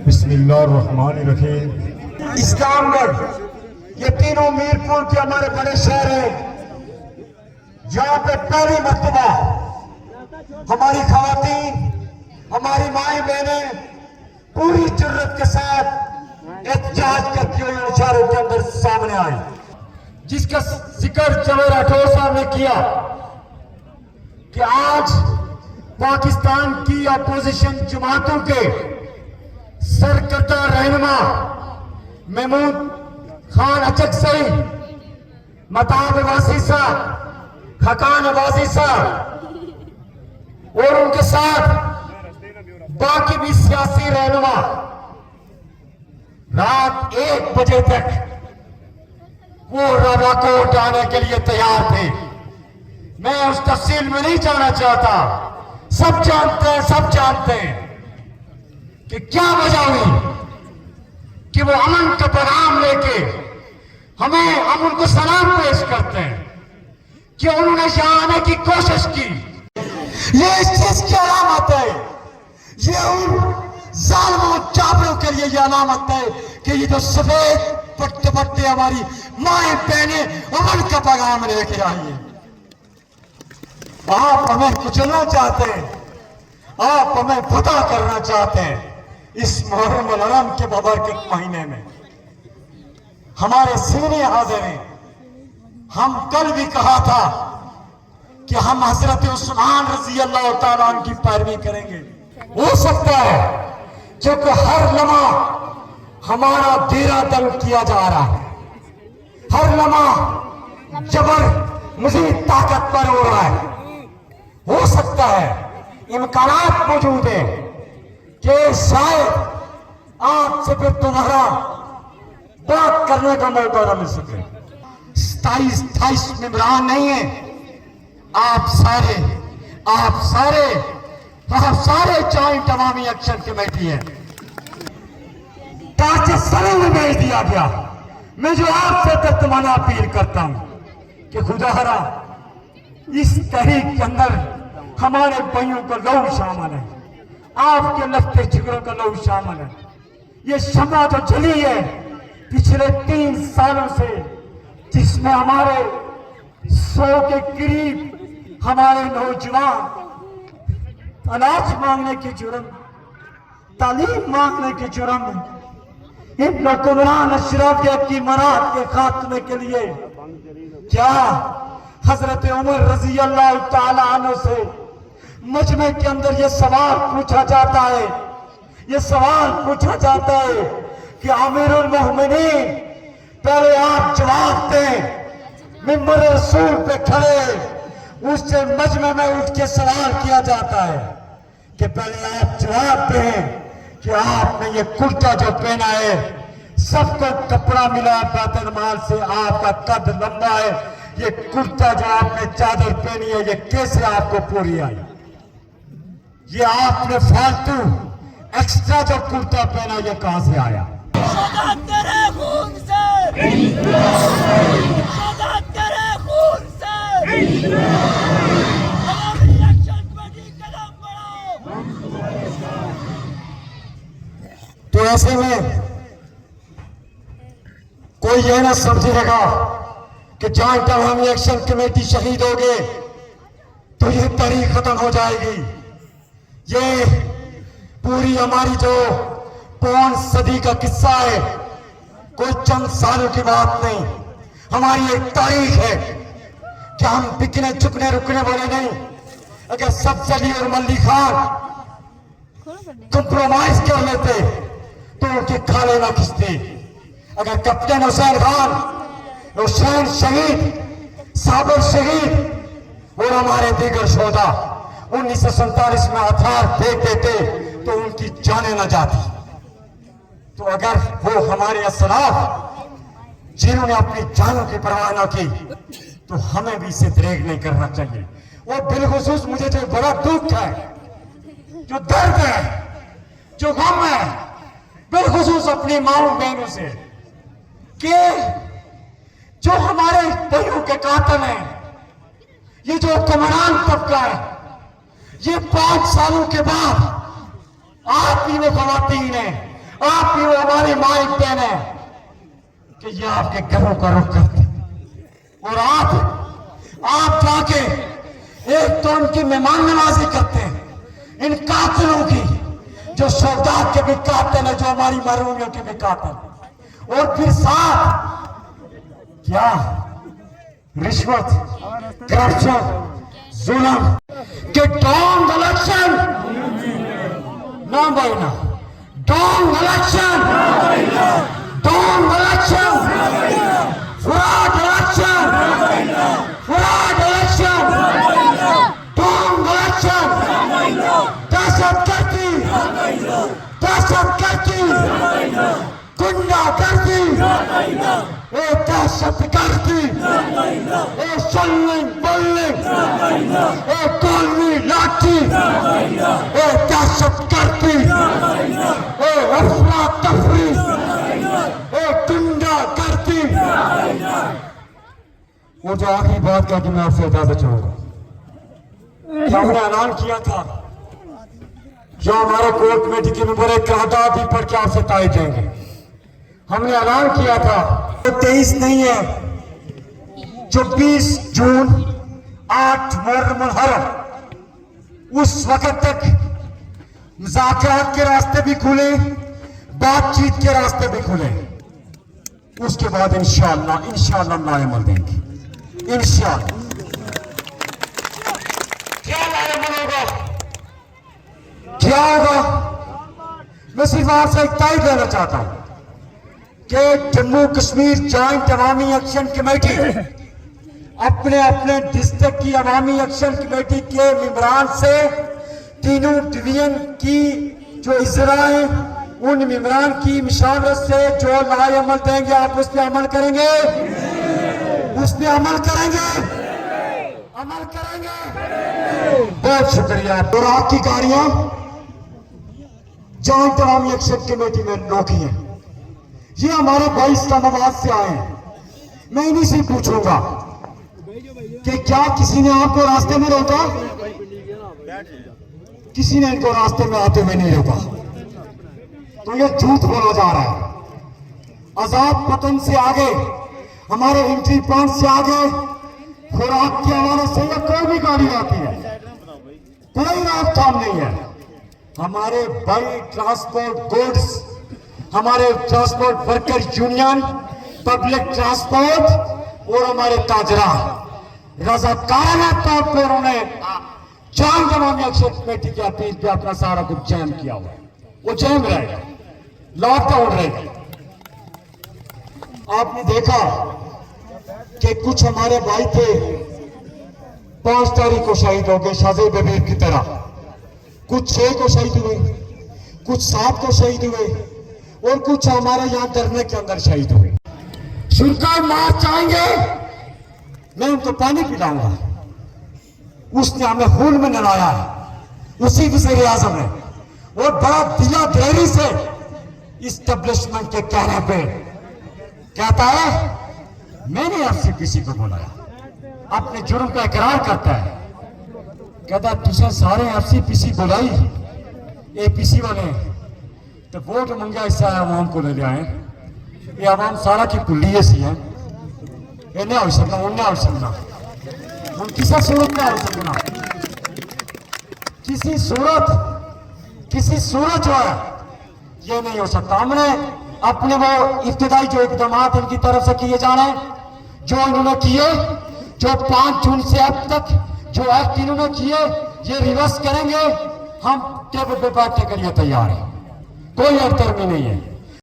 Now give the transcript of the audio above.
बिस्मिल्लाहिर्रहमानिर्रहीम। इस्लामगढ़, ये तीनों मीरपुर के हमारे बड़े शहर हैं, जहां पे पहली मर्तबा हमारी खवातीन, हमारी माएं बहनें पूरी जुर्रत के साथ एहतजाज करती हुई इशारों के अंदर सामने आई, जिसका जिक्र जवेद राठौर साहब ने किया कि आज पाकिस्तान की अपोजिशन जमातों के सरकर्दा रहनुमा महमूद खान अचकसई, मताब अब्बासी साहब, हकान अब्बासी साहब और उनके साथ बाकी भी सियासी रहनुमा रात 1 बजे तक वो रवा को उठाने के लिए तैयार थे। मैं उस तफसील में नहीं जाना चाहता, सब जानते हैं कि क्या वजह हुई कि वो अमन का पैगाम लेके हम उनको सलाम पेश करते हैं कि उन्होंने यहां आने की कोशिश की। ये इस चीज की अलामत है, ये उन जालिमों चाबरों के लिए ये अलामत है कि ये जो सफेद पट्टे पट्टे हमारी माएं बहनें अमन का पैगाम लेके आई है। आप हमें कुचलना चाहते हैं, आप हमें फतह करना चाहते हैं। इस मुहर्रम अल-हरम के मुबारक महीने में हमारे सीने हाजिर हैं। हम कल भी कहा था कि हम हजरत उस्मान रजी अल्लाह तआला अन्हु की पैरवी करेंगे। हो सकता है क्योंकि हर लम्हा हमारा डेरा दंग किया जा रहा है, हर लम्हा जबर मजीद ताकतवर हो रहा है। हो सकता है इम्कानात मौजूद है कि शायद आपसे फिर तुम्हारा बात करने का मौका न मिल सके। 27-28 मेंबरान नहीं है, आप सारे जॉइंट अवामी एक्शन कमेटी है। ताकि सरों में भेज दिया गया। मैं जो आपसे तर्जुमाना अपील करता हूं कि खुदारा इस तहरीक के अंदर हमारे भाइयों का लहू शामिल है, आपके लफ्ते जिगरों का लहू शामिल है। ये शमा जो जली है पिछले 3 सालों से, जिसमें हमारे 100 के करीब हमारे नौजवान अनाज मांगने के जुर्म, तालीम मांगने के जुर्म, इन हुक्मरान अशराफिया की मराहत के खात्मे के लिए क्या हजरत उमर रजी अल्लाह तआला अन्हु से मजमे के अंदर ये सवाल पूछा जाता है, कि आमिरुल मोमिनीन पहले आप जवाब दें। मिंबर रसूल पे खड़े उससे मजमे में उठ के सवाल किया जाता है कि पहले आप जवाब दें कि आपने ये कुर्ता जो पहना है, सबको कपड़ा मिला बैतुल माल से, आपका कद लंबा है, ये कुर्ता जो आपने चादर पहनी है ये कैसे आपको पूरी आई? ये आपने फालतू एक्स्ट्रा जो कुर्ता पहना ये कहां से आया? तो ऐसे में कोई ये ना समझेगा कि जॉइंट अवामी एक्शन कमेटी शहीद हो गए तो ये तहरीक खत्म हो जाएगी। ये पूरी हमारी जो 5 सदी का किस्सा है, कोई चंद सालों की बात नहीं। हमारी एक तारीख है कि हम बिकने चुकने रुकने वाले नहीं। अगर सब्सिडी और मल्ली खान कंप्रोमाइज कर लेते तो उनके खाले ना खिंचते। अगर कैप्टन हुसैन खान, हुसैन शहीद, साबर शहीद और हमारे दीगर शोधा 1947 में हथियार फेंक देते तो उनकी जाने न जाती। तो अगर वो हमारे असलाफ जिन्होंने अपनी जानों की परवाह न की तो हमें भी इसे दरेग नहीं करना चाहिए। वो बिलखुसूस मुझे जो बड़ा दुख है, जो दर्द है, जो गम है, बिलखुसूस अपनी माओ बहनों से कि जो हमारे भाइयों के कातिल हैं, ये जो हुक्मरान तबका है, ये 5 सालों के बाद आप ही वो खवातीन हैं, आप ही वो हमारी माई बहन है कि ये आपके घरों का रुख करते और आप जाके एक तो उनकी मेहमान नवाजी करते हैं, इन कातिलों की जो शौदात के भी कातिल है, जो हमारी महरूमियों के भी कातिल, और फिर साथ क्या रिश्वत, करप्शन, जुल्म के डोंग इलेक्शन ना बोलना, Dong election, Dong election, fraud election, fraud election, Dong election, दहशतगर्दी, दहशतगर्दी, गुंडागर्दी, ए दहशतगर्दी, ए शल्लिंग बल्लिंग, ए कौमी लाठी, ए दहशतगर्दी, ए अफरा तफरी, ए गुंडागर्दी। वो जो आखिरी बात का कि मैं आपसे इजाजत चाहूंगा, हमने ऐलान किया था जो हमारे कोर कमेटी के मेंबर एक करारदाद भी पढ़ के आपसे ताए जाएंगे। हमने ऐलान किया था तो 23 नहीं है, 24 जून 8 मुहर्रम, उस वक्त तक मुज़ाकरात के रास्ते भी खुले, बातचीत के रास्ते भी खुले। उसके बाद इंशाअल्लाह नाअमल देंगे, इंशाअल्लाह। क्या नाअमल होगा, क्या होगा? मैं सिर्फ आपसे एक तारीफ देना चाहता हूं कि जम्मू कश्मीर जॉइंट अवामी एक्शन कमेटी अपने अपने डिस्ट्रिक्ट की अवामी एक्शन कमेटी के मेंबरान से तीनों डिवीजन की जो इजरा है उन मेंबरान की मशावरत से जो लाए अमल देंगे, आप उस पर अमल करेंगे, उस पर अमल करेंगे, अमल करेंगे। बहुत शुक्रिया। और आपकी गाड़ियां जॉइंट अवामी एक्शन कमेटी में रोकी हैं, ये हमारे भाई इस्लामाबाद से आए हैं। मैं इन्हीं से पूछूंगा कि क्या किसी ने आपको रास्ते में रोका? किसी ने इनको रास्ते में आते हुए नहीं रोका। तो ये झूठ बोला जा रहा है। आजाद पतन से आगे, हमारे एंट्री पॉइंट से आगे, खुराक के हवाले से या कोई भी गाड़ी आती है, कोई रोकथाम नहीं है। हमारे बड़ी ट्रांसपोर्ट गुड्स, हमारे transport worker union, public transport और हमारे ताजरा रज़ाकाराना तौर पर उन्होंने जॉइंट अवामी एक्शन कमेटी की अपील पे अपना सारा कुछ जैम किया हुआ है। वो जैम रहेगा, लॉकडाउन रहेगा। आपने देखा कि कुछ हमारे भाई थे 5 तारीख को शहीद हो गए शाज़े बबीर की तरह, कुछ 6 को शहीद हुए, कुछ 7 को शहीद हुए और कुछ हमारे यहां धरने के अंदर शहीद हुए। शुल्का मार्च आएंगे, मैं उनको पानी पिलाऊंगा। उसने हमें खून में नहलाया है, उसी वज़ीर आज़म ने, और बड़ा दिला दिलेरी से इस्टेब्लिशमेंट के कहने पे कहता है मैंने एफसीपीसी को बुलाया, अपने जुर्म का इकरार करता है, कहता तुझे सारे एफसीपीसी बुलाई एपीसी वाले तो वोट मंगा हिस्सा आवाम को ले आए, ये आवाम सारा की पुलिया सी है, ये नहीं हो सकता, वो नहीं हो सकता, हम किसी सूरत में हो सकना, किसी सूरत जो है ये नहीं हो सकता। हमने अपने वो इब्तिदाई जो इकदाम इनकी तरफ से किए जाने, जो इन्होंने किए, जो 5 जून से अब तक जो एक्ट इन्होंने किए, ये रिवर्स करेंगे। हम टेबल पे बैठने के लिए तैयार हैं, कोई अड़तरमी नहीं है।